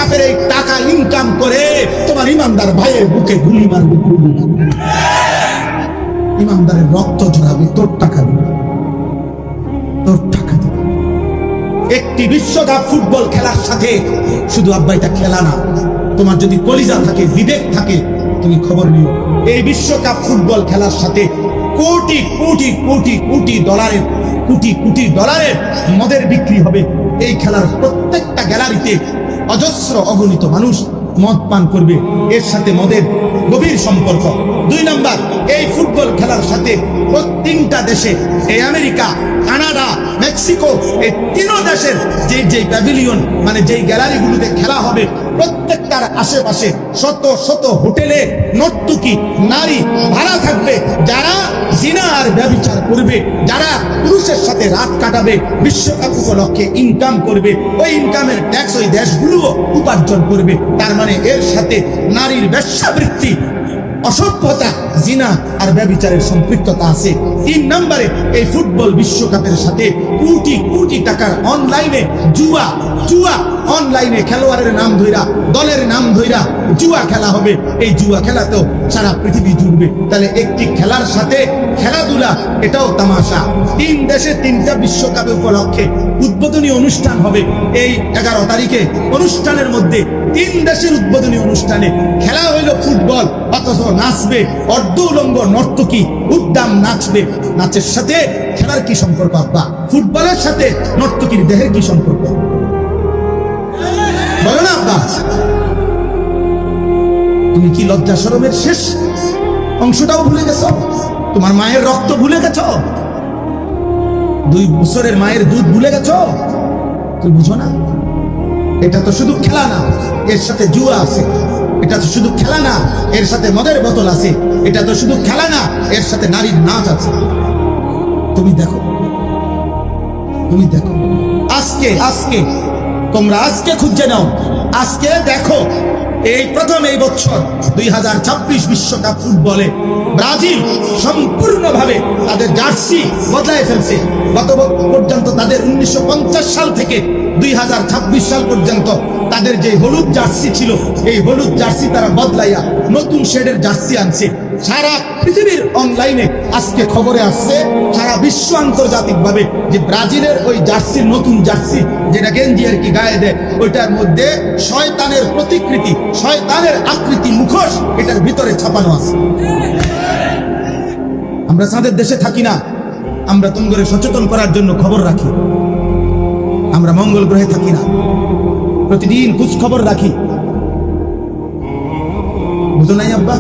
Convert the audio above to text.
কাফের এই টাকা ইনকাম করে তোমার ইমানদার ভাইয়ের বুকে গুলি মারবে, গুলি মারবে। ইমানদারের রক্ত ঝরাবে তোর টাকা দিবে, তোর টাকা দিবে। একটি বিশ্বকাপ ফুটবল খেলার সাথে শুধু আব্বা এটা খেলা না, তোমার যদি কলিজা থাকে, বিবেক থাকে, তুমি খবর নিও। এই বিশ্বকাপ ফুটবল খেলার সাথে কোটি কোটি কোটি কোটি ডলারের, কোটি কোটি ডলারের মদের বিক্রি হবে। এই খেলার প্রত্যেকটা গ্যালারিতে অজস্র অগণিত মানুষ মদ পান করবে। এর সাথে মদের গভীর সম্পর্ক। 2 নাম্বার, এই ফুটবল খেলার সাথে প্রত্যেকটা দেশে, এই আমেরিকা, কানাডা, মেক্সিকো, এই 3 দেশের যে প্যাভিলিয়ন মানে যেই গ্যালারিগুলোতে খেলা হবে, প্রত্যেকটার আশেপাশে শত শত হোটেলে নর্তকী নারী ভাড়া থাকবে, যারা জিনা আর ব্যভিচার করবে, যারা পুরুষের সাথে রাত কাটাবে, বিশ্বকাপ উপলক্ষে ইনকাম করবে। ওই ইনকামের ট্যাক্স ওই দেশগুলো উপার্জন করবে। তার মানে এর সাথে নারীর বেশ্যাবৃত্তি, অসভ্যতা, জিনা আর ব্যভিচারের সম্পৃক্ততা আছে। 3 নম্বরে, এই ফুটবল বিশ্বকাপের সাথে কোটি কোটি টাকার অনলাইনে জুয়া, জুয়া অনলাইনে খেলোয়াড়ের নাম ধইরা, দলের নাম ধইরা জুয়া খেলা হবে। এই জুয়া খেলাতেও সারা পৃথিবী জুড়বে। তাহলে একটি খেলার সাথে খেলাধুলা, এটাও তামাশা। 3 দেশে 3টা বিশ্বকাপ উপলক্ষে উদ্বোধনী অনুষ্ঠান হবে। এই 11 তারিখে অনুষ্ঠানের মধ্যে 3 দেশের উদ্বোধনী অনুষ্ঠানে খেলা হইল ফুটবল, অথচ নাচবে অর্ধ উলঙ্গ নর্তকী, উদ্দাম নাচবে। নাচের সাথে খেলার কি সম্পর্ক আব্বা? ফুটবলের সাথে নর্তকীর দেহের কি সম্পর্ক? বলো না আব্বা। তুমি কি লজ্জা শরমের শেষ অংশটাও ভুলে গেছো? তোমার মায়ের রক্ত ভুলে গেছো? 2 বছরের মায়ের দুধ ভুলে গেছো? তুমি বুঝো না? এটা তো শুধু খেলা না, এর সাথে জুয়া আছে। এটা তো শুধু খেলা না, এর সাথে মদের বোতল আছে। এটা তো শুধু খেলা না, এর সাথে নারীর নাচ আছে। তুমি দেখো, তুমি দেখো। আজকে আজকে তোমরা আজকে খুঁজে নাও, আজকে দেখো। এই প্রথম এই বছর 2026 বিশ্বকাপ ফুটবলে ব্রাজিল সম্পূর্ণভাবে তাদের জার্সি বদলায় ফেলছে। গত পর্যন্ত তাদের 1950 সাল থেকে 2026 সাল পর্যন্ত তাদের যে হলুদ জার্সি ছিল, এই হলুদ জার্সি তারা বদলাইয়া নতুন শেডের জার্সি আনছে। সারা পৃথিবীর অনলাইনে আজকে খবরে আসছে, সারা বিশ্ব আন্তর্জাতিক ভাবে, যে ব্রাজিলের ওই জার্সির, নতুন জার্সি যেটা গেঞ্জি আর কি গায়ে দেয়, ওইটার মধ্যে শয়তানের প্রতিকৃতি, শয়তানের আকৃতি, মুখোশ এটার ভিতরে ছাপানো আছে। আমরা চাঁদের দেশে থাকি না, আমরা তোমাদের সচেতন করার জন্য খবর রাখি। আমরা মঙ্গল গ্রহে থাকি না, প্রতিদিন খোঁজ খবর রাখি। বুঝো নাই আব্বা?